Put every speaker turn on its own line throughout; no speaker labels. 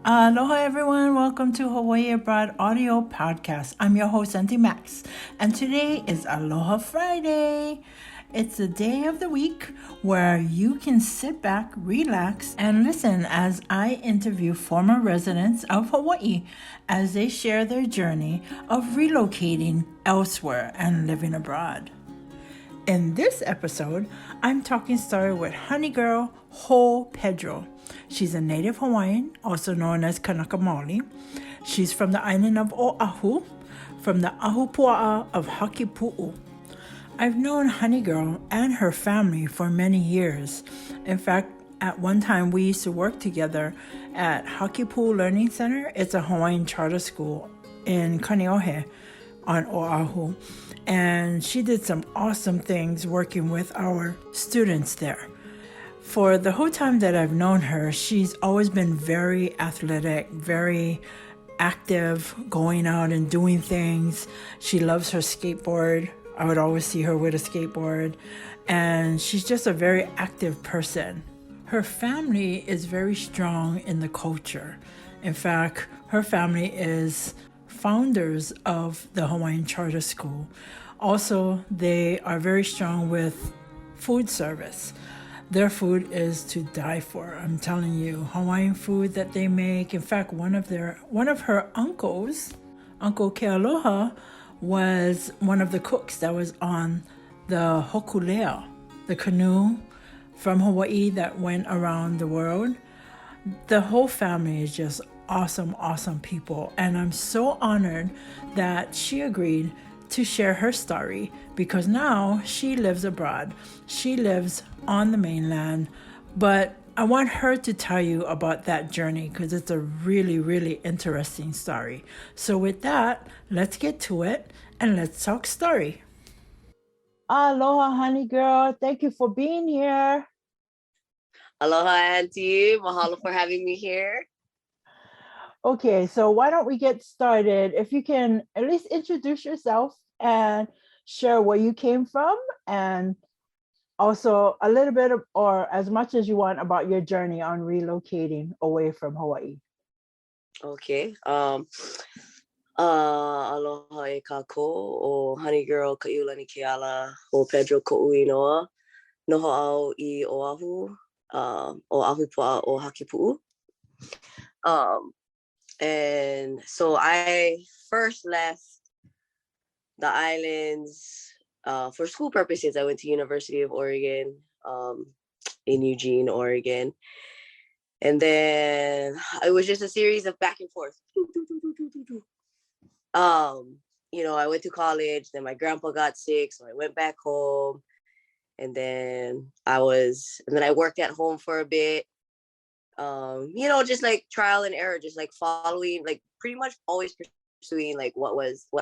Aloha, everyone. Welcome to Hawaii Abroad Audio Podcast. I'm your host, Auntie Max, and today is Aloha Friday. It's the day of the week where you can sit back, relax, and listen as I interview former residents of Hawaii as they share their journey of relocating elsewhere and living abroad. In this episode, I'm talking story with honey girl Hoe-Pedro. She's a native Hawaiian, also known as Kanaka Maoli. She's from the island of Oahu, from the Ahupua'a of Hakipuʻu. I've known Honey Girl and her family for many years. In fact, at one time we used to work together at Hakipuʻu Learning Center. It's a Hawaiian charter school in Kaneohe on Oahu. And she did some awesome things working with our students there. For the whole time that I've known her, she's always been very athletic, very active, going out and doing things. She loves her skateboard. I would always see her with a skateboard. And she's just a very active person. Her family is very strong in the culture. In fact, her family is founders of the Hawaiian Charter School. Also, they are very strong with food service. Their food is to die for. I'm telling you, Hawaiian food that they make. In fact, one of her uncles, Uncle Kealoha, was one of the cooks that was on the Hokulea, the canoe from Hawaii that went around the world. The whole family is just awesome people, and I'm so honored that she agreed to share her story because now she lives abroad. She lives on the mainland, but I want her to tell you about that journey because it's a really interesting story. So with that, let's get to it and let's talk story. Aloha, honey girl. Thank you for being here.
Aloha, Auntie. Mahalo for having me here.
Okay, so why don't we get started? If you can at least introduce yourself and share where you came from, and also a little bit of, or as much as you want about your journey on relocating away from Hawaii.
Okay. Aloha e kako o honey girl ka iulani ke ala Hoe-Pedro ko uinoa noho au I Oahu o Ahupua'a o Hakipuʻu. And so I first left the islands for school purposes. I went to University of Oregon in Eugene, Oregon. And then it was just a series of back and forth. I went to college, then my grandpa got sick, so I went back home. And then I worked at home for a bit. Just like trial and error, just like following, like pretty much always pursuing like what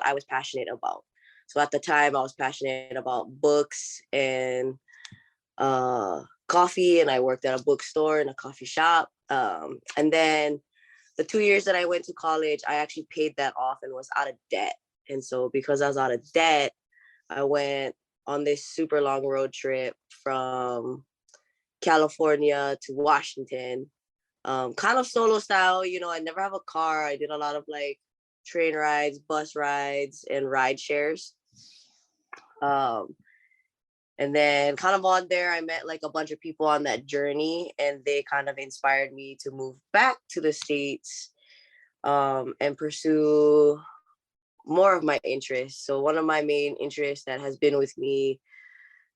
I was passionate about. So at the time I was passionate about books and coffee, and I worked at a bookstore and a coffee shop. And then the 2 years that I went to college, I actually paid that off and was out of debt. And so because I was out of debt, I went on this super long road trip from California to Washington, kind of solo style. I never have a car. I did a lot of like train rides, bus rides, and ride shares. And then kind of on there, I met like a bunch of people on that journey, and they kind of inspired me to move back to the States and pursue more of my interests. So one of my main interests that has been with me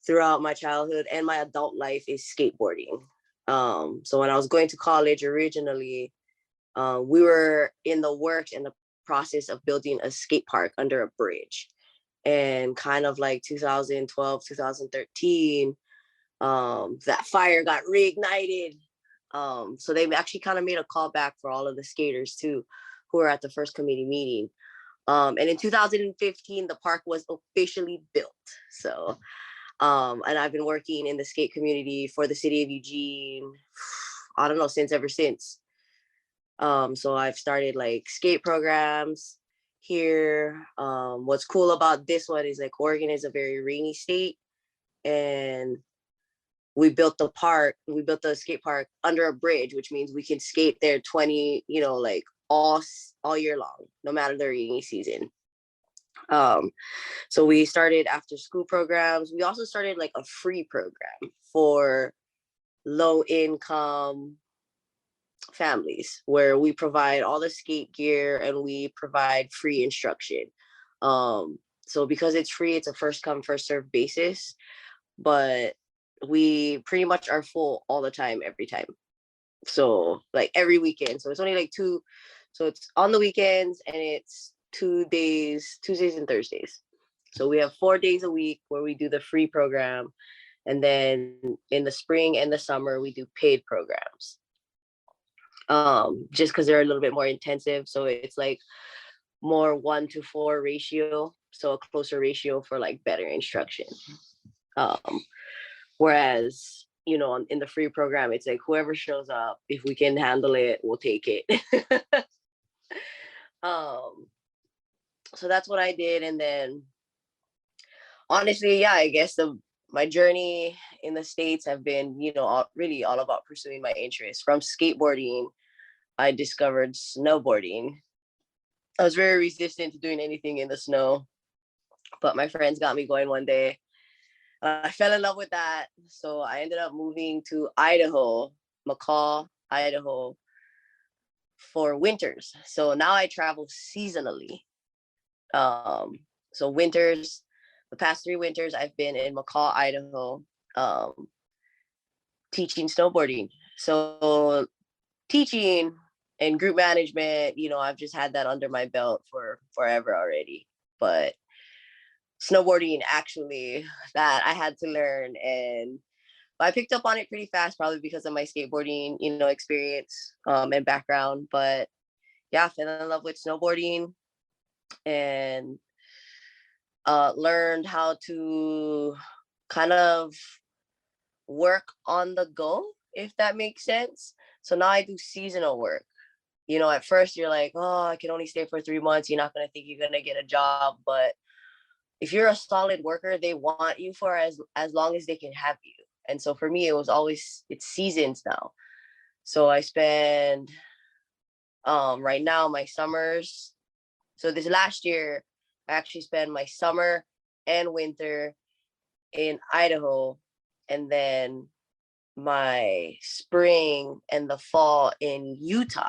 throughout my childhood and my adult life is skateboarding. So when I was going to college originally, we were in the works and the process of building a skate park under a bridge. And kind of like 2012, 2013, that fire got reignited. So they actually kind of made a call back for all of the skaters too, who were at the first committee meeting. And in 2015, the park was officially built. So, and I've been working in the skate community for the city of Eugene, I don't know, ever since. So I've started like skate programs here. What's cool about this one is like Oregon is a very rainy state, and we built the skate park under a bridge, which means we can skate there 20, like all year long, no matter the rainy season. So we started after school programs. We also started like a free program for low income families where we provide all the skate gear and we provide free instruction. So because it's free, it's a first come, first serve basis, but we pretty much are full all the time, every time. So like every weekend. So it's only like so it's on the weekends and it's 2 days, Tuesdays and Thursdays. So we have 4 days a week where we do the free program. And then in the spring and the summer, we do paid programs. Just because they're a little bit more intensive. So it's like more 1-to-4 ratio. So a closer ratio for like better instruction. Whereas, in the free program, it's like whoever shows up, if we can handle it, we'll take it. So that's what I did. And then honestly, yeah, I guess my journey in the States have been, really all about pursuing my interests. From skateboarding, I discovered snowboarding. I was very resistant to doing anything in the snow, but my friends got me going one day. I fell in love with that. So I ended up moving to Idaho, McCall, Idaho, for winters. So now I travel seasonally. So winters, the past 3 winters, I've been in McCall, Idaho, teaching snowboarding. So teaching and group management, I've just had that under my belt for forever already. But snowboarding, actually, that I had to learn, and I picked up on it pretty fast, probably because of my skateboarding, experience and background. But yeah, I fell in love with snowboarding and learned how to kind of work on the go, if that makes sense. So now I do seasonal work. At first you're like, oh, I can only stay for 3 months. You're not going to think you're going to get a job. But if you're a solid worker, they want you for as long as they can have you. And so for me, it's seasons now. So I spend, right now, my summers. So this last year, I actually spent my summer and winter in Idaho, and then my spring and the fall in Utah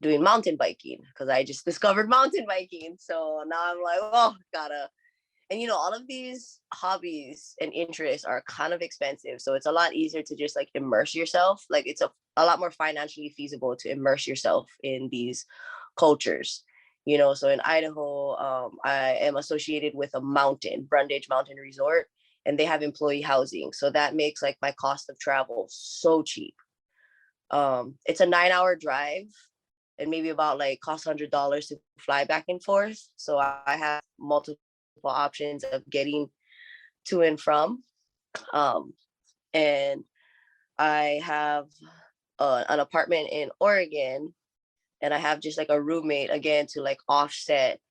doing mountain biking, because I just discovered mountain biking. So now I'm like, oh, gotta. And all of these hobbies and interests are kind of expensive. So it's a lot easier to just like immerse yourself. Like it's a lot more financially feasible to immerse yourself in these cultures. So in Idaho, I am associated with a Brundage Mountain Resort, and they have employee housing. So that makes like my cost of travel so cheap. It's a 9-hour drive, and maybe about like cost $100 to fly back and forth. So I have multiple options of getting to and from. And I have an apartment in Oregon, and I have just like a roommate, again, to like offset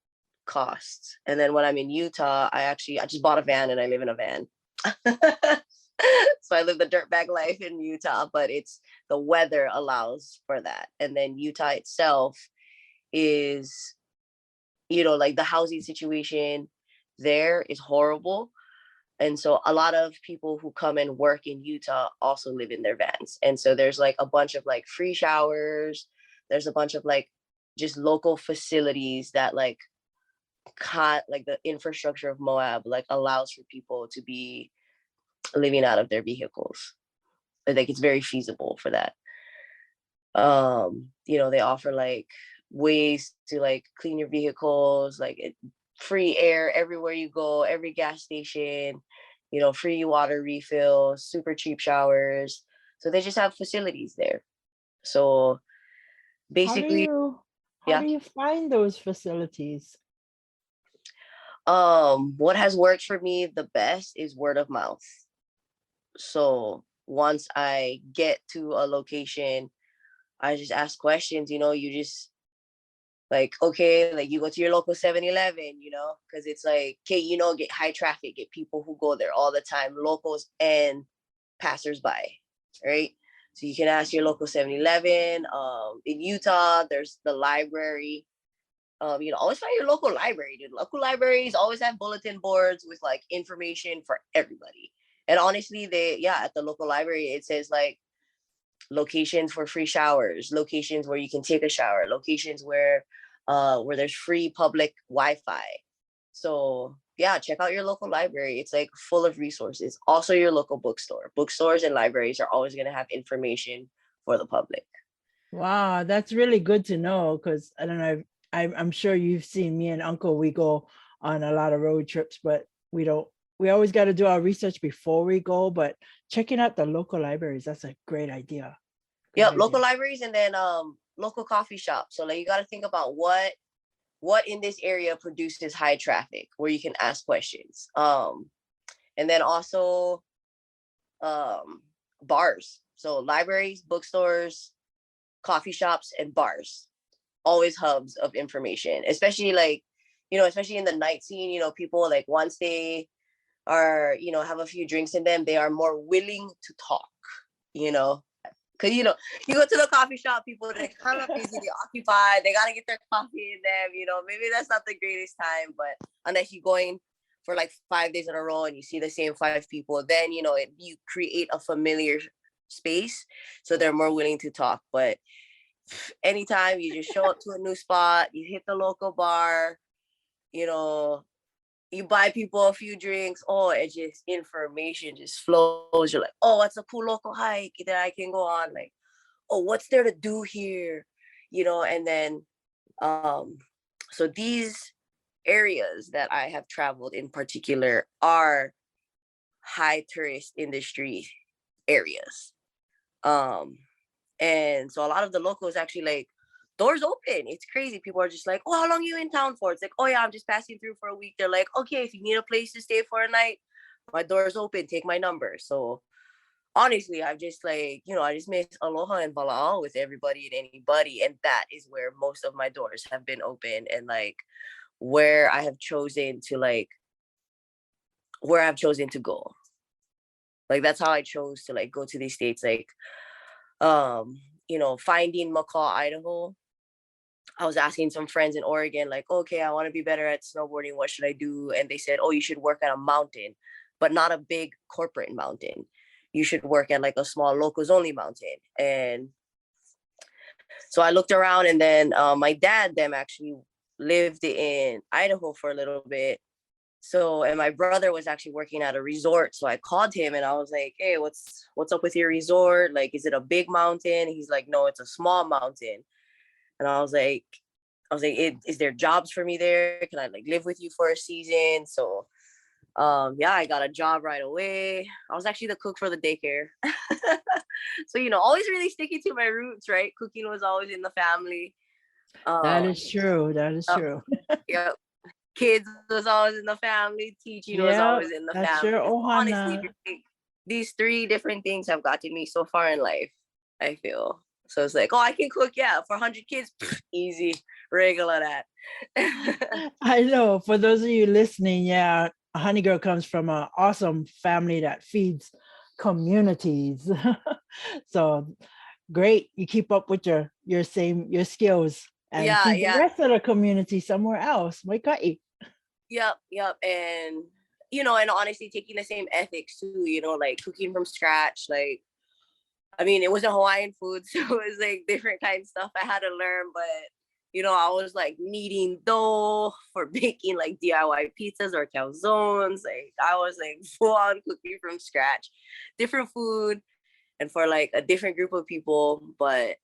costs. And then when I'm in Utah, I just bought a van and I live in a van. So I live the dirtbag life in Utah, but the weather allows for that. And then Utah itself is, like the housing situation there is horrible. And so a lot of people who come and work in Utah also live in their vans. And so there's like a bunch of like free showers. There's a bunch of like just local facilities that like the infrastructure of Moab like allows for people to be living out of their vehicles. Like it's very feasible for that. They offer like ways to like clean your vehicles, like free air everywhere you go, every gas station, free water refills, super cheap showers. So they just have facilities there. So basically,
How do you find those facilities?
What has worked for me the best is word of mouth. So once I get to a location, I just ask questions. You just like, okay, like you go to your local 7-Eleven, because it's like, okay, get high traffic, get people who go there all the time, locals and passersby, right? So you can ask your local 7-Eleven. In Utah, there's the library. Always find your local library, dude. Local libraries always have bulletin boards with like information for everybody. And honestly, at the local library, it says like locations for free showers, locations where you can take a shower, locations where there's free public Wi-Fi. So yeah, check out your local library. It's like full of resources. Also your local bookstore. Bookstores and libraries are always going to have information for the public.
Wow, that's really good to know, because I don't know, I'm sure you've seen me and Uncle, we go on a lot of road trips, but we always got to do our research before we go, but checking out the local libraries, that's a great idea.
Yep, local libraries, and then local coffee shops. So like you got to think about what in this area produces high traffic where you can ask questions. And then also bars. So libraries, bookstores, coffee shops, and bars, always hubs of information, especially like, especially in the night scene, people like once they are, have a few drinks in them, they are more willing to talk, because, you go to the coffee shop, people, they're kind of busy, they're occupied, they got to get their coffee in them, maybe that's not the greatest time, but unless you're going for like 5 days in a row and you see the same 5 people, then, you create a familiar space, so they're more willing to talk. But anytime you just show up to a new spot, you hit the local bar, you buy people a few drinks, it just information just flows. You're like, what's a cool local hike that I can go on? Like, what's there to do here? And then so these areas that I have traveled in particular are high tourist industry areas. And so a lot of the locals actually like doors open. It's crazy. People are just like, how long are you in town for? It's like, yeah, I'm just passing through for a week. They're like, okay, if you need a place to stay for a night, my door's open. Take my number. So honestly, I've just like, I just miss Aloha and Vala'au with everybody and anybody. And that is where most of my doors have been open, and like where I've chosen to go. Like that's how I chose to like go to these states. Like, finding McCall, Idaho, I was asking some friends in Oregon, like, okay, I want to be better at snowboarding. What should I do? And they said, you should work at a mountain, but not a big corporate mountain. You should work at like a small locals only mountain. And so I looked around, and then my dad, them actually lived in Idaho for a little bit. So, and my brother was actually working at a resort. So I called him and I was like, hey, what's up with your resort? Like, is it a big mountain? He's like, no, it's a small mountain. And I was like, is there jobs for me there? Can I like live with you for a season? So, I got a job right away. I was actually the cook for the daycare. So, always really sticking to my roots, right? Cooking was always in the family.
That is true. That is true.
Yeah. Kids was always in the family. Teaching was always in the
that's
family.
your ohana.
Honestly, these 3 different things have gotten me so far in life, I feel. So it's like, I can cook, for 100 kids, easy, regular that.
I know. For those of you listening, Honey Girl comes from an awesome family that feeds communities. So great, you keep up with your skills and feed the rest of the community somewhere else.
Yep. And and honestly taking the same ethics too, like cooking from scratch. Like, I mean, it wasn't Hawaiian food, so it was like different kind of stuff I had to learn. But I was like kneading dough for making like DIY pizzas or calzones. Like I was like full on cooking from scratch, different food, and for like a different group of people. But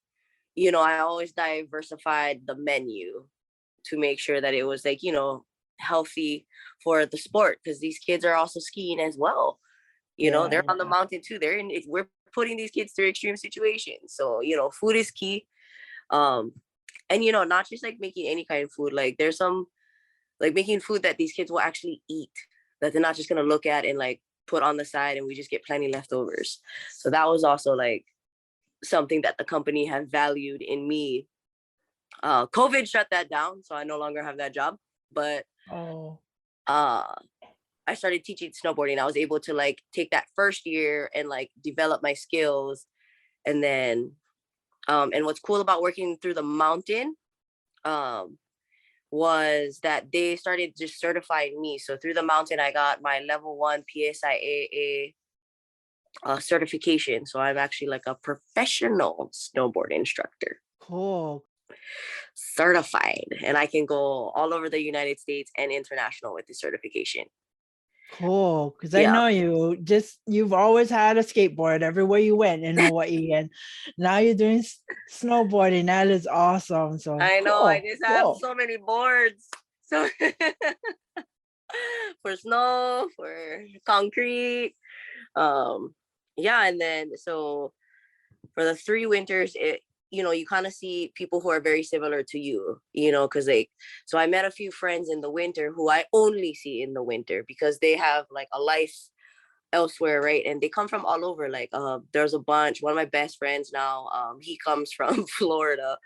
I always diversified the menu to make sure that it was like healthy for the sport, because these kids are also skiing as well. They're on the mountain too. We're putting these kids through extreme situations. So, food is key. And, not just like making any kind of food, like there's some like making food that these kids will actually eat, that they're not just going to look at and like put on the side and we just get plenty leftovers. So that was also like something that the company had valued in me. COVID shut that down, so I no longer have that job. But I started teaching snowboarding, I was able to like take that first year and like develop my skills. And then and what's cool about working through the mountain was that they started just certifying me. So through the mountain, I got my level 1 PSIAA certification. So I'm actually like a professional snowboard instructor,
Cool.
certified, and I can go all over the United States and international with the certification.
Cool. Because I
Yeah,
know you've always had a skateboard everywhere you went in Hawaii, and now you're doing snowboarding. That is awesome. So
I know. I
cool.
just have
Cool.
so many boards. So for snow, for concrete. Um, yeah, and then so for the 3 winters, you kind of see people who are very similar to you, because so I met a few friends in the winter who I only see in the winter because they have like a life elsewhere, right? And they come from all over. Like there's a bunch. One of my best friends now, he comes from Florida,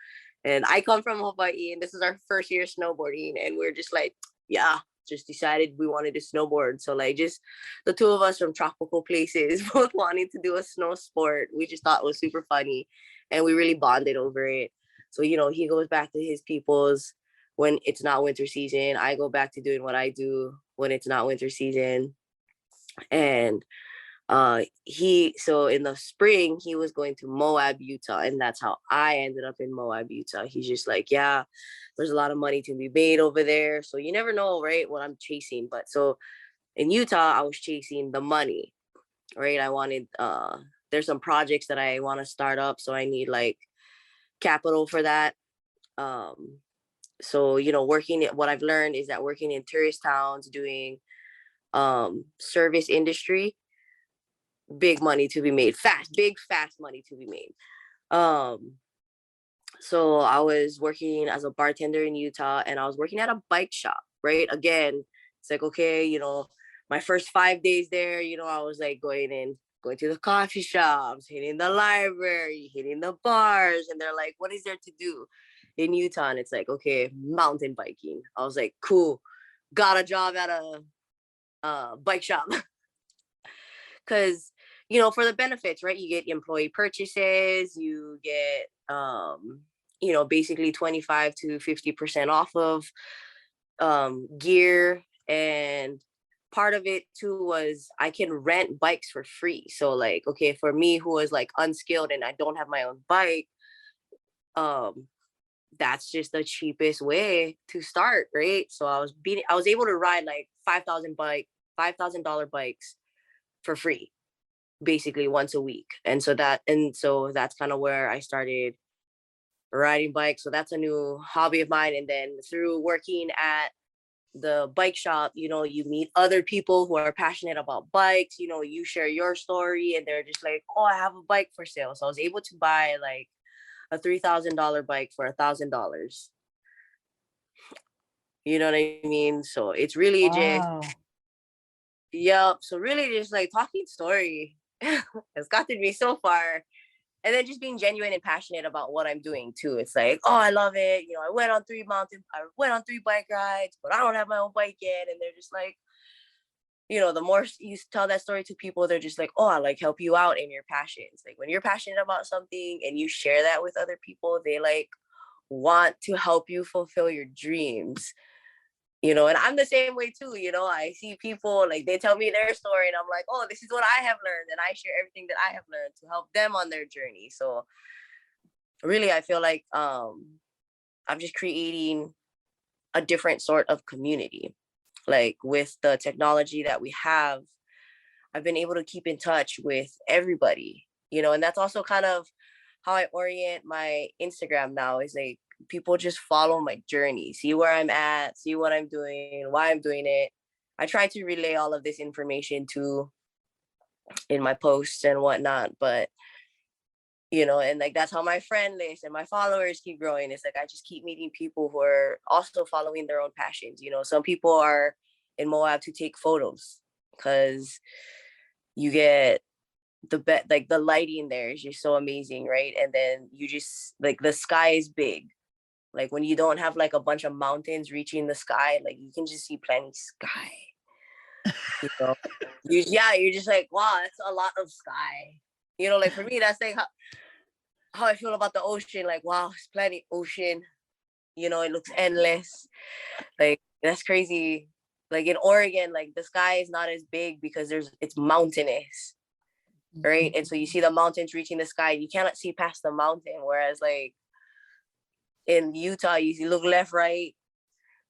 and I come from Hawaii, and this is our first year snowboarding, and we're just like, yeah, just decided we wanted to snowboard. So like just the two of us from tropical places both wanting to do a snow sport. We just thought it was super funny, and we really bonded over it. So he goes back to his people's when it's not winter season. I go back to doing what I do when it's not winter season. And so in the spring he was going to Moab, Utah, and that's how I ended up in Moab, Utah. He's just like, yeah, there's a lot of money to be made over there, so you never know, right, what I'm chasing. But so in Utah I was chasing the money, right? I wanted there's some projects that I want to start up, so I need like capital for that. So what I've learned is that working in tourist towns doing service industry, big money to be made, fast money to be made. So I was working as a bartender in Utah, and I was working at a bike shop, right? Again, it's like, okay, my first 5 days there, I was like going to the coffee shops, hitting the library, hitting the bars, and they're like, what is there to do in Utah? And it's like, okay, mountain biking. I was like, cool, got a job at a bike shop. Because for the benefits, right, you get employee purchases, you get basically 25 to 50% off of gear. And part of it too was I can rent bikes for free. So like, okay, for me who was like unskilled and I don't have my own bike, that's just the cheapest way to start, right? So I was able to ride like $5,000 bikes for free, basically once a week. And so that's kind of where I started riding bikes. So that's a new hobby of mine. And then through working at the bike shop, you meet other people who are passionate about bikes. You share your story, and they're just like, oh, I have a bike for sale. So I was able to buy like a $3,000 bike for $1,000. You know what I mean? So it's really just,
Wow.
yep. So really just like talking story has gotten me so far. And then just being genuine and passionate about what I'm doing too. It's like, oh, I love it. I went on 3 bike rides, but I don't have my own bike yet. And they're just like, the more you tell that story to people, they're just like, oh, I like help you out in your passions. Like when you're passionate about something and you share that with other people, they like want to help you fulfill your dreams. And I'm the same way too. I see people like they tell me their story, and I'm like, oh, this is what I have learned, and I share everything that I have learned to help them on their journey. So really, I feel like I'm just creating a different sort of community. Like with the technology that we have, I've been able to keep in touch with everybody. And that's also kind of how I orient my Instagram now, is like people just follow my journey, see where I'm at, see what I'm doing, why I'm doing it. I try to relay all of this information to in my posts and whatnot, but and like that's how my friend list and my followers keep growing. It's like I just keep meeting people who are also following their own passions. Some people are in Moab to take photos because you get like the lighting there is just so amazing, right? And then you just like the sky is big. Like when you don't have like a bunch of mountains reaching the sky, like you can just see plenty sky. You know, you're just like, wow, that's a lot of sky. You know, like for me, that's like how I feel about the ocean. Like, wow, it's plenty ocean. You know, it looks endless. Like that's crazy. Like in Oregon, like the sky is not as big because it's mountainous, right? And so you see the mountains reaching the sky. You cannot see past the mountain. Whereas like in Utah, you look left, right,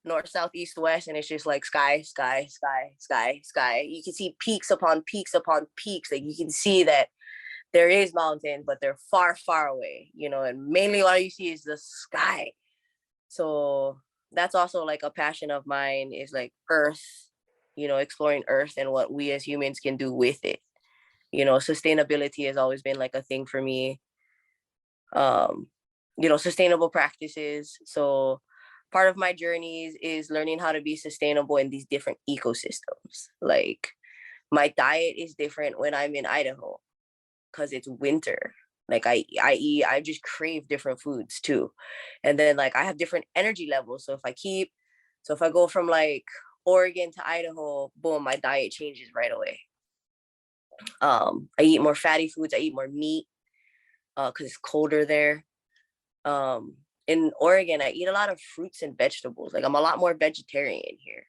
north, south, east, west, and it's just like sky, sky, sky, sky, sky. You can see peaks upon peaks upon peaks. Like you can see that there is mountain, but they're far, far away, you know, and mainly all you see is the sky. So that's also like a passion of mine is like Earth, you know, exploring Earth and what we as humans can do with it. You know, sustainability has always been like a thing for me. Um, you know, sustainable practices. So part of my journeys is learning how to be sustainable in these different ecosystems. Like my diet is different when I'm in Idaho because it's winter. Like I just crave different foods too. And then like I have different energy levels. So if I go from like Oregon to Idaho, boom, my diet changes right away. I eat more fatty foods, I eat more meat, because it's colder there. In Oregon, I eat a lot of fruits and vegetables. Like I'm a lot more vegetarian here.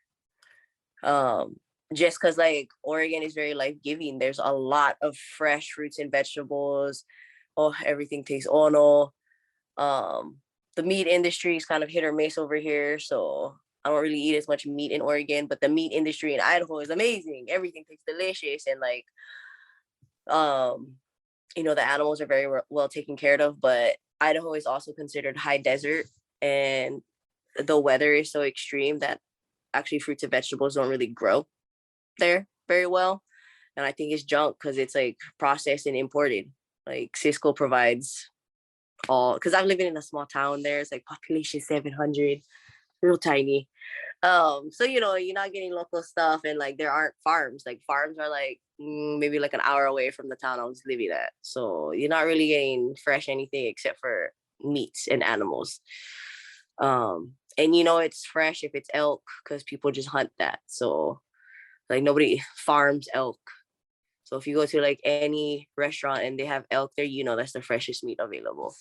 Just because like Oregon is very life-giving. There's a lot of fresh fruits and vegetables. Oh, everything tastes ono. The meat industry is kind of hit or miss over here, so I don't really eat as much meat in Oregon, but the meat industry in Idaho is amazing. Everything tastes delicious, and like you know, the animals are very well taken care of, but Idaho is also considered high desert, and the weather is so extreme that actually fruits and vegetables don't really grow there very well. And I think it's junk because it's like processed and imported. Like Cisco provides all, because I'm living in a small town there. It's like population 700, real tiny. So you know, you're not getting local stuff, and like there aren't farms. Like farms are like maybe like an hour away from the town I was living at. So you're not really getting fresh anything except for meats and animals. And you know it's fresh if it's elk because people just hunt that. So like nobody farms elk. So if you go to like any restaurant and they have elk there, you know that's the freshest meat available.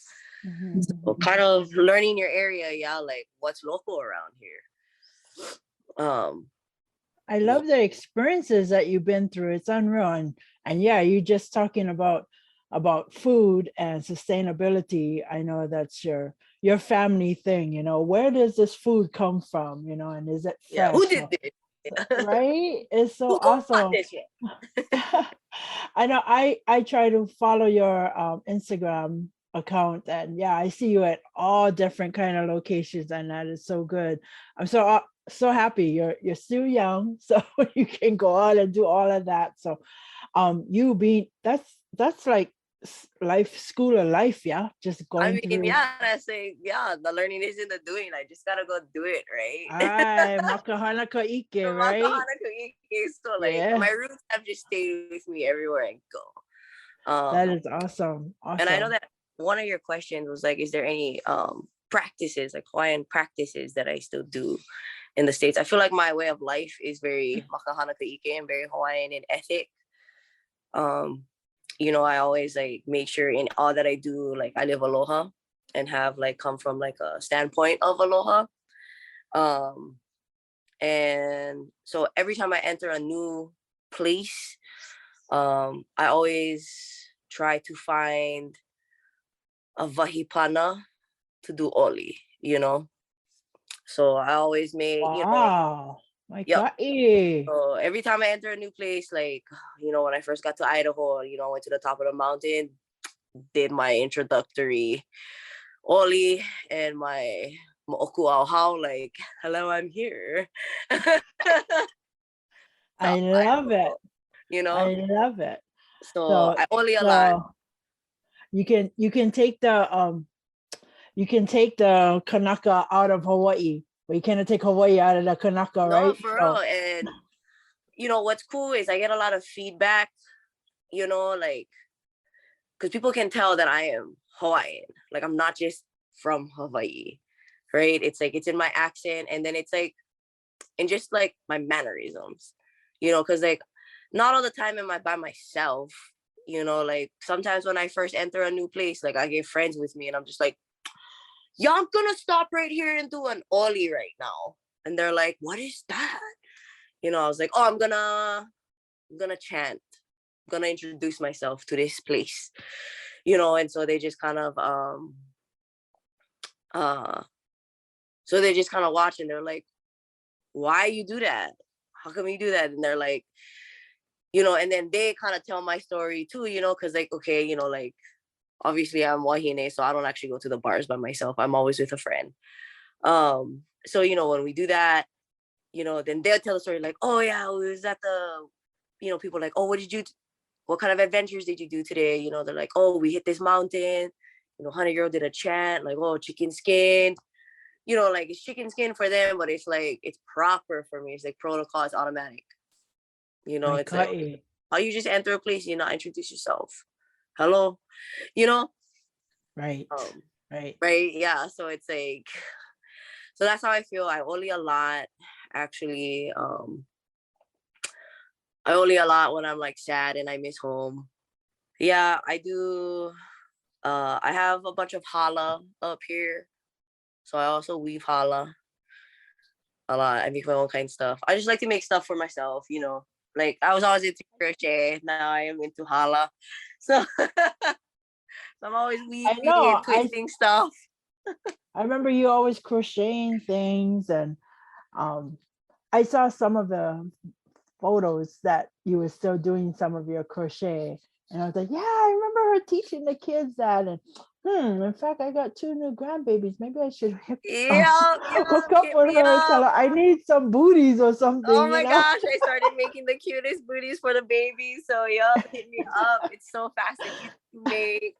Mm-hmm.
So kind of learning your area, yeah, like what's local around here.
I
Yeah.
love the experiences that you've been through. It's unreal. And yeah, you just talking about food and sustainability. I know that's your family thing, you know. Where does this food come from, you know, and is it
Yeah, who
fresh?
did this?
Right? It's so
Who got
awesome.
this shit?
I know I try to follow your Instagram account, and yeah, I see you at all different kind of locations, and that is so good. I'm so happy you're still young, so you can go on and do all of that. So you being that's like life, school of life, yeah, just
I
going
mean,
through.
yeah, that's like, yeah, the learning is in the doing. I just gotta go do it, right?
Ay, makahana ka ike, right?
So like
Yeah,
my roots have just stayed with me everywhere I go.
that is awesome,
And I know
awesome.
that one of your questions was like, is there any practices, like Hawaiian practices that I still do in the States? I feel like my way of life is very makahana ka ike and very Hawaiian in ethic. Um, you know, I always like make sure in all that I do, like I live aloha and have like come from like a standpoint of aloha. Um, and so every time I enter a new place, I always try to find a vahipana to do oli, you know? So I always make, you know,
Wow, my
yep.
God. Eh.
So every time I enter a new place, like, you know, when I first got to Idaho, you know, went to the top of the mountain, did my introductory oli and my mo'oku au hau, like, hello, I'm here.
I
Top
love it.
Idaho, you know?
I love it.
So
So
I oli a lot.
so you can take the Kanaka out of Hawaii, but you cannot take Hawaii out of the Kanaka,
No,
right?
for real.
So
And, you know, what's cool is I get a lot of feedback, you know, like, because people can tell that I am Hawaiian. Like, I'm not just from Hawaii, right? It's like, it's in my accent. And then it's like, and just like my mannerisms, because like not all the time am I by myself. Like sometimes when I first enter a new place, like I get friends with me and I'm just like, yeah, I'm gonna stop right here and do an ollie right now. And they're like, what is that? I was like, oh, I'm gonna chant. I'm gonna introduce myself to this place. And so they just kind of so they just kind of watch and they're like, why you do that? How come you do that? And they're like, and then they kind of tell my story too, because like, okay, like obviously I'm wahine, so I don't actually go to the bars by myself. I'm always with a friend. So when we do that, then they'll tell the story like, oh yeah, we was at the, people like, oh, what kind of adventures did you do today? They're like, oh, we hit this mountain. Honey girl did a chant like, oh, chicken skin. Like it's chicken skin for them, but it's like it's proper for me. It's like protocol, it's automatic. It's like how you just enter a place, introduce yourself. Hello,
Right. Right.
right, yeah. So it's like, so that's how I feel. I only a lot, actually. I only a lot when I'm like sad and I miss home. Yeah, I do. I have a bunch of hala up here, so I also weave hala a lot. I make my own kind of stuff. I just like to make stuff for myself. Like I was always into crochet. Now I am into hala, so, so I'm always
I
weaving
know.
and twisting stuff.
I remember you always crocheting things, and I saw some of the photos that you were still doing some of your crochet, and I was like, yeah, I remember her teaching the kids that. And in fact, I got 2 new grandbabies. Maybe I should
Yeah,
hook up
hit
with
me
her and tell
up.
her I need some booties or something.
Oh my gosh, I started making the cutest booties for the babies. So yup, hit me up. It's so fast and easy to make.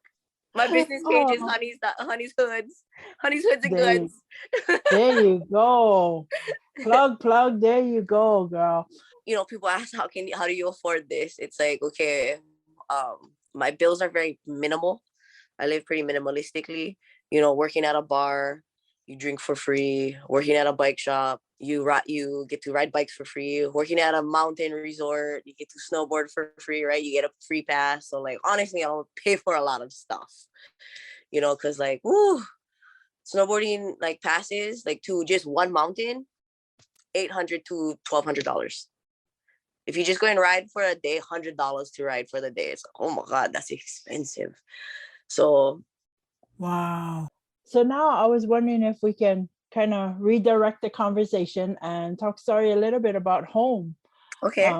My business page is
Oh,
Honey's Hoods. Honey's Hoods and
there,
Goods.
there you go. Plug. There you go, girl.
People ask how do you afford this? It's like, okay, my bills are very minimal. I live pretty minimalistically. Working at a bar, you drink for free. Working at a bike shop, you get to ride bikes for free. Working at a mountain resort, you get to snowboard for free, right? You get a free pass. So like honestly, I don't pay for a lot of stuff. Because like, woo, snowboarding like passes like to just one mountain, $800 to $1,200. If you just go and ride for a day, $100 to ride for the day. It's like, oh my God, that's expensive. So
Wow. So now I was wondering if we can kind of redirect the conversation and talk, sorry, a little bit about home.
okay.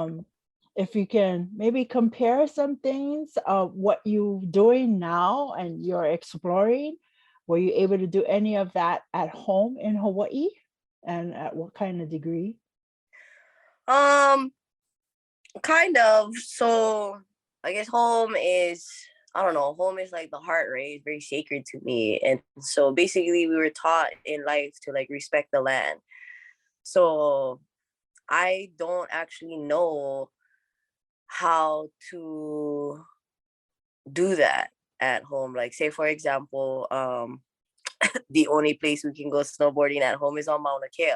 If you can maybe compare some things of what you're doing now and you're exploring. Were you able to do any of that at home in Hawaii? And at what kind of degree?
Um, kind of. So I guess home is, I don't know, home is like the heart, right? It's very sacred to me. And so basically we were taught in life to like respect the land. So I don't actually know how to do that at home. Like say for example, the only place we can go snowboarding at home is on Mauna Kea.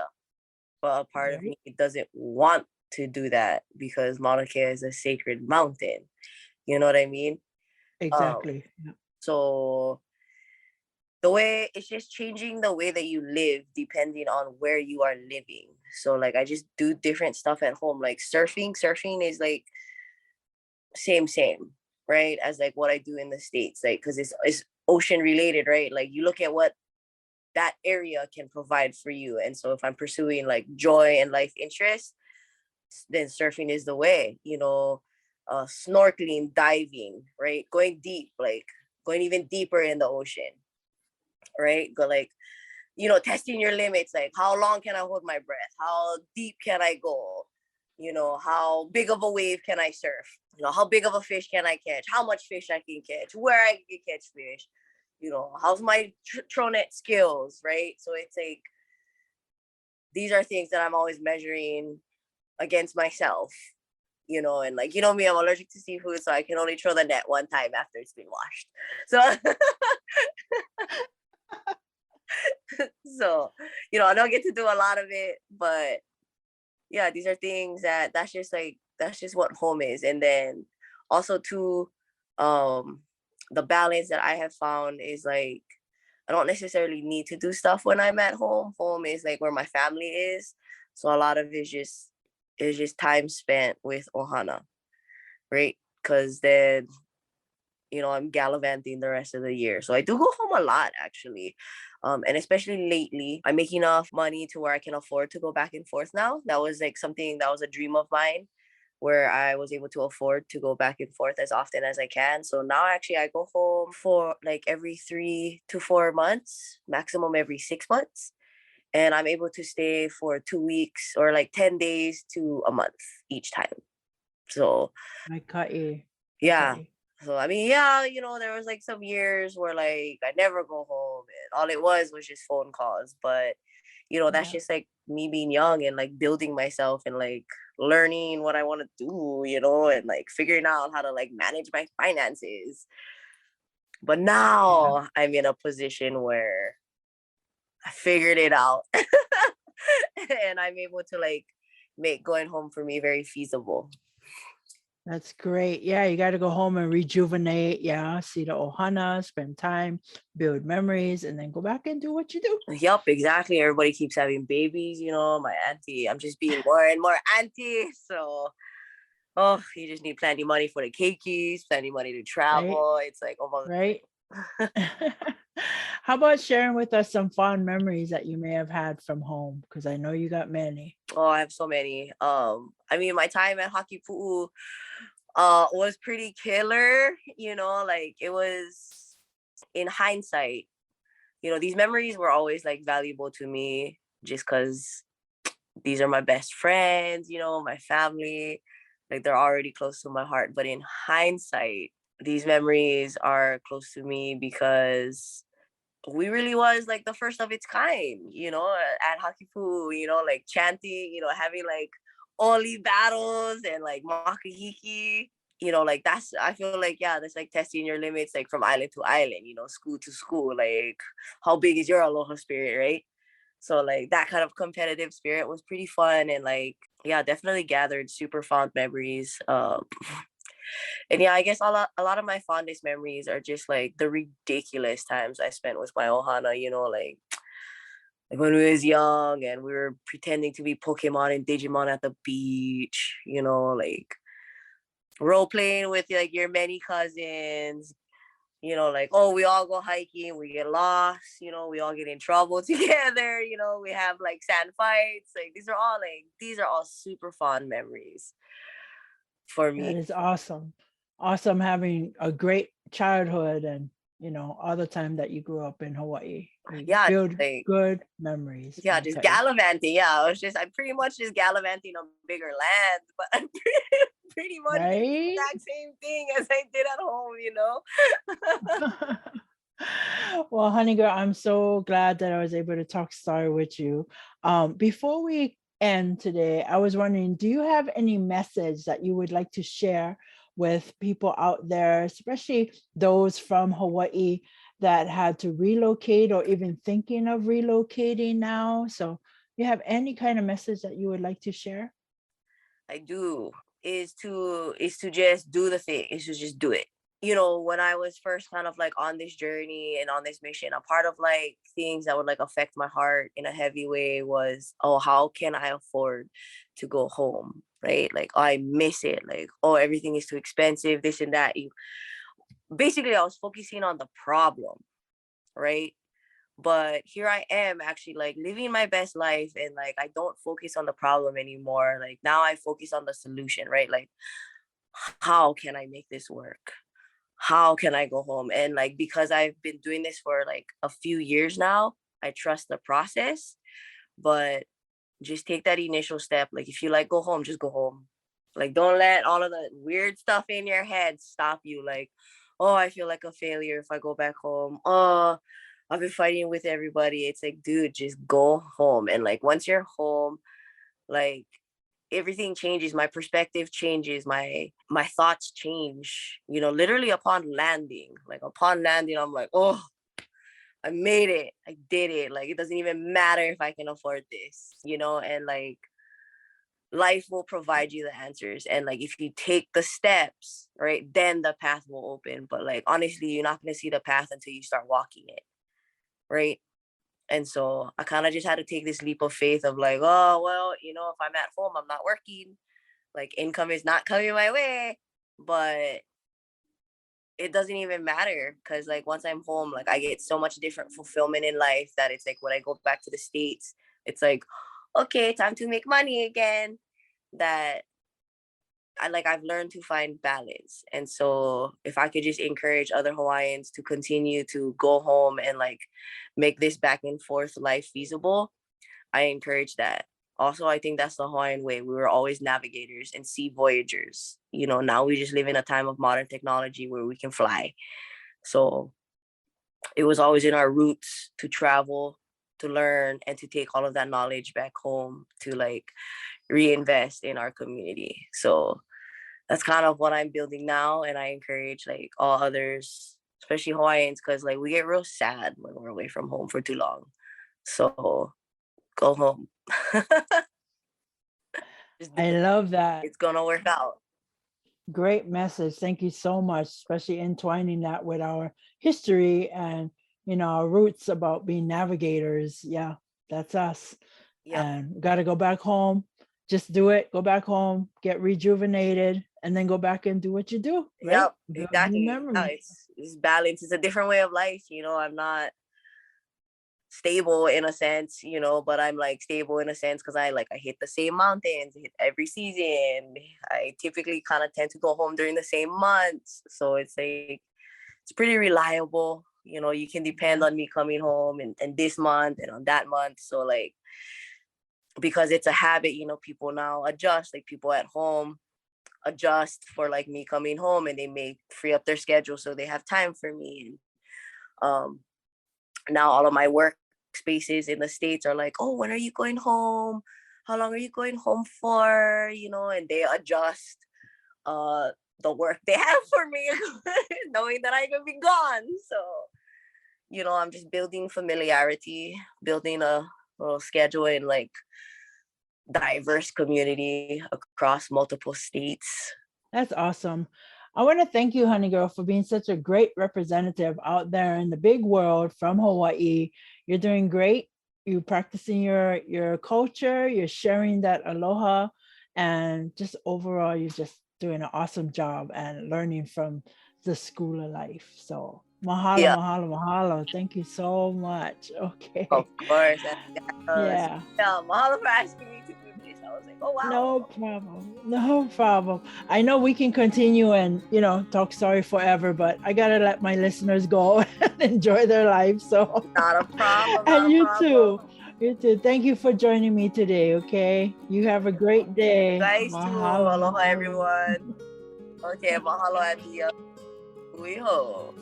But a part of
Right.
me doesn't want to do that because Mauna Kea is a sacred mountain. You know what I mean? Um,
Exactly. Yeah.
so the way it's just changing the way that you live depending on where you are living. So like I just do different stuff at home. Like surfing. Surfing is like same, right? As like what I do in the States. Like because it's ocean related, right? Like you look at what that area can provide for you. And so if I'm pursuing like joy and life interest, then surfing is the way, snorkeling, diving, right? Going deep, like going even deeper in the ocean, right? Go like, testing your limits, like how long can I hold my breath? How deep can I go? How big of a wave can I surf? How big of a fish can I catch? How much fish I can catch? Where I can catch fish? How's my tronet skills, right? So it's like, these are things that I'm always measuring against myself, and like, me, I'm allergic to seafood, so I can only throw the net one time after it's been washed. So, so, I don't get to do a lot of it, but yeah, these are things that's just what home is. And then also too, um, the balance that I have found is like I don't necessarily need to do stuff when I'm at home. Home is like where my family is. So a lot of it's just time spent with Ohana, right? Because then I'm gallivanting the rest of the year. So I do go home a lot actually. And especially lately, I'm making enough money to where I can afford to go back and forth now. That was like something that was a dream of mine where I was able to afford to go back and forth as often as I can. So now actually I go home for like every 3 to 4 months, maximum every 6 months. And I'm able to stay for 2 weeks or like 10 days to a month each time. So
I caught you. I caught
yeah.
you.
So I mean, yeah, there was like some years where like I never go home and all it was just phone calls. But that's
Yeah.
just like me being young and like building myself and like learning what I want to do, and like figuring out how to like manage my finances. But
Yeah.
now I'm in a position where I figured it out and I'm able to like make going home for me very feasible.
That's great. Yeah, you got to go home and rejuvenate. Yeah, see the ohana, spend time, build memories, and then go back and do what you do.
Yup, exactly. Everybody keeps having babies, my auntie. I'm just being more and more auntie. So, oh, you just need plenty money for the keikis, plenty money to
Right?
travel. It's like, oh
Right?
my.
How about sharing with us some fond memories that you may have had from home? Because I know you got many.
Oh, I have so many. I mean, my time at Hakipuʻu was pretty killer, like it was in hindsight, these memories were always like valuable to me just because these are my best friends, my family, like they're already close to my heart. But in hindsight, these memories are close to me because we really was like the first of its kind, at Hakipu, like chanting, having like oli battles and like makahiki, like that's I feel like yeah, that's like testing your limits like from island to island, school to school. Like how big is your aloha spirit, right? So like that kind of competitive spirit was pretty fun and like yeah, definitely gathered super fond memories. And yeah, I guess a lot of my fondest memories are just like the ridiculous times I spent with my ohana, like when we was young and we were pretending to be Pokemon and Digimon at the beach, like role playing with like your many cousins, like, oh, we all go hiking, we get lost, we all get in trouble together, we have like sand fights. Like these are all super fond memories for
That
me.
is awesome. Awesome having a great childhood and, all the time that you grew up in Hawaii. You
Yeah,
build
like
good memories.
yeah,
I
just
tell you.
gallivanting. Yeah, I'm pretty much just gallivanting on bigger land, but I'm pretty much the
Right?
exact same thing as I did at home.
Well, honey girl, I'm so glad that I was able to talk story with you. Before we end today, I was wondering, do you have any message that you would like to share with people out there, especially those from Hawaii that had to relocate or even thinking of relocating now? So, you have any kind of message that you would like to share?
I do is to just do the thing. Is to just do it. When I was first kind of like on this journey and on this mission, a part of like things that would like affect my heart in a heavy way was, oh, how can I afford to go home? Right? Like, oh, I miss it. Like, oh, everything is too expensive, this and that. Basically, I was focusing on the problem, right? But here I am actually like living my best life and like I don't focus on the problem anymore. Like now I focus on the solution, right? Like, how can I make this work? How can I go home? And like because I've been doing this for like a few years now, I trust the process. But just take that initial step. Like if you like go home, just go home. Like don't let all of the weird stuff in your head stop you. Like, oh, I feel like a failure if I go back home. Oh, I've been fighting with everybody. It's like, dude, just go home. And like once you're home, like everything changes. My perspective changes. My thoughts change, literally upon landing. Like upon landing, I'm like, oh, I made it. I did it. Like it doesn't even matter if I can afford this, and like life will provide you the answers. And like, if you take the steps, right, then the path will open. But like, honestly, you're not going to see the path until you start walking it. Right. And so I kind of just had to take this leap of faith of like, oh, well, if I'm at home, I'm not working, like income is not coming my way, but it doesn't even matter, because like once I'm home, like I get so much different fulfillment in life that it's like when I go back to the States, it's like, okay, time to make money again. That I've learned to find balance. And so if I could just encourage other Hawaiians to continue to go home and like make this back and forth life feasible, I encourage that. Also, I think that's the Hawaiian way. We were always navigators and sea voyagers. Now we just live in a time of modern technology where we can fly. So it was always in our roots to travel, to learn, and to take all of that knowledge back home to like reinvest in our community. So that's kind of what I'm building now. And I encourage like all others, especially Hawaiians, because like we get real sad when we're away from home for too long. So go home.
I love that.
It's gonna work out.
Great message. Thank you so much, especially entwining that with our history and our roots about being navigators. Yeah, that's us.
Yep.
And we got to go back home. Just do it. Go back home, get rejuvenated, and then go back and do what you do. Right?
Yep,
Build
exactly.
new memories.
It's balance. It's a different way of life. I'm not stable in a sense, but I'm like stable in a sense because I hit the same mountains every season. I typically kind of tend to go home during the same months. So it's like, it's pretty reliable. You can depend on me coming home and this month and on that month. So like, because it's a habit, people now adjust, like people at home adjust for like me coming home, and they may free up their schedule so they have time for me. And now all of my work spaces in the States are like, oh, when are you going home? How long are you going home for? And they adjust the work they have for me, knowing that I'm gonna be gone. So, I'm just building familiarity, building a little schedule in like diverse community across multiple states.
That's awesome. I want to thank you, honey girl, for being such a great representative out there in the big world from Hawaii. You're doing great. You're practicing your culture. You're sharing that aloha, and just overall, you're just doing an awesome job and learning from the school of life. So mahalo,
Yeah.
mahalo, mahalo. Thank you so much. Okay.
Of course.
Yeah.
Mahalo for asking me to do this. I was like, oh wow.
No problem. No problem. I know we can continue and talk story forever, but I gotta let my listeners go and enjoy their life. So
not a problem.
And you too. You too. Thank you for joining me today. Okay. You have a great day.
You guys
Mahalo.
too. Aloha everyone. Okay, mahalo at the Uiho.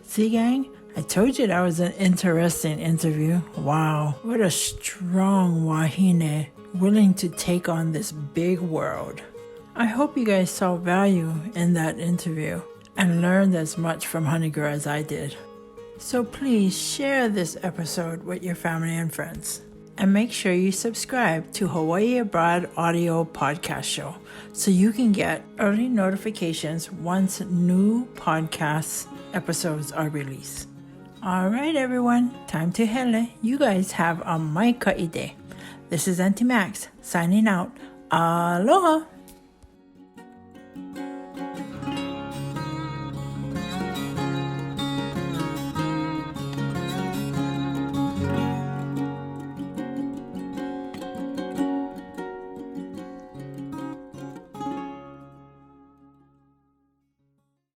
See, gang, I told you that was an interesting interview. Wow, what a strong wahine, willing to take on this big world. I hope you guys saw value in that interview and learned as much from Honey Girl as I did. So please share this episode with your family and friends. And make sure you subscribe to Hawaii Abroad Audio Podcast Show so you can get early notifications once new podcast episodes are released. All right, everyone, time to hele. You guys have a maika'i day. This is Auntie Max signing out. Aloha!